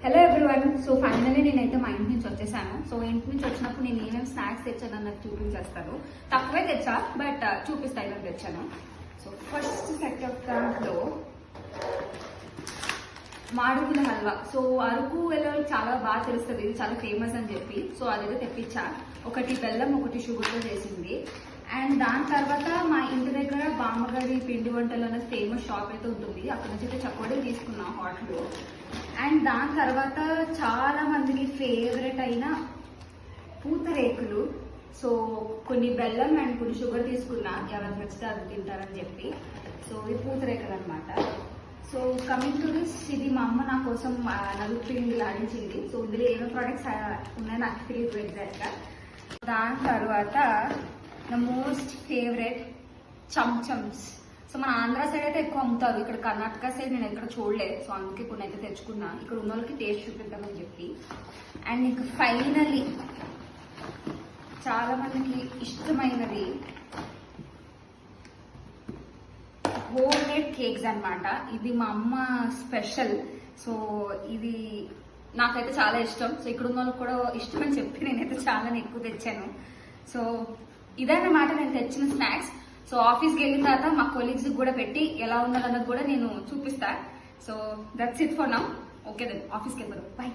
Hello everyone. So finally నేనైతే మా ఇంటి నుంచి వచ్చేసాను. సో ఇంటి నుంచి వచ్చినప్పుడు నేను ఏమేమి స్నాక్స్ తెచ్చాను అన్నది చూపించేస్తాను. తక్కువే తెచ్చా బట్ చూపిస్తా ఇలా తెచ్చాను. సో ఫస్ట్ సెట్ ఆఫ్ దాంట్లో మాడుగుల హల్వా. సో అరకు వెళ్ళి చాలా బాగా తెలుస్తుంది, ఇది చాలా ఫేమస్ అని చెప్పి. సో అదైతే తెప్పించా. ఒకటి బెల్లం, ఒకటి షుగర్తో చేసింది. అండ్ దాని తర్వాత మా ఇంటి దగ్గర బామ్మగారి పిండి వంటలు అనేది ఫేమస్ షాప్ అయితే ఉంటుంది. అక్కడ నుంచి అయితే చకోడీలు తీసుకున్నాం హాట్లో. అండ్ దాని తర్వాత చాలా మందికి ఫేవరెట్ అయిన పూతరేకులు. సో కొన్ని బెల్లం అండ్ కొన్ని షుగర్ తీసుకున్నా, ఎవరికి నచ్చితే అది తింటారని చెప్పి. సో ఇది పూతరేకులు అనమాట. సో కమింగ్ టు దిస్, ఇది మా అమ్మ నా కోసం నలుగు పిండి ఆడించింది. సో ఇందులో ఏమేమి ప్రోడక్ట్స్ ఉన్నాయో నాకు తెలియదు ఎగ్జాక్ట్గా. దాని తర్వాత నా మోస్ట్ ఫేవరెట్ చమ్చమ్స్. సో మన ఆంధ్ర సైడ్ అయితే ఎక్కువ అమ్ముతారు, ఇక్కడ కర్ణాటక సైడ్ నేను ఎక్కడ చూడలేదు. సో అందుకే కొన్ని అయితే తెచ్చుకున్నా, ఇక్కడ ఉన్న వాళ్ళకి టేస్ట్ చూపిద్దామని చెప్పి. అండ్ ఇంకా ఫైనల్లీ చాలా మందికి ఇష్టమైనది హోమ్ మేడ్ కేక్స్ అనమాట. ఇది మా అమ్మ స్పెషల్. సో ఇది నాకైతే చాలా ఇష్టం. సో ఇక్కడ ఉన్న వాళ్ళకి కూడా ఇష్టమని చెప్పి నేనైతే చాలా ఎక్కువ తెచ్చాను. సో ఇదన్నమాట నేను తెచ్చిన స్నాక్స్. సో ఆఫీస్కి వెళ్ళిన తర్వాత మా కొలీగ్స్కి కూడా పెట్టి ఎలా ఉన్నదన్నది కూడా నేను చూపిస్తా. So that's it for now. Okay then ఆఫీస్కి వెళ్తాను. బాయ్.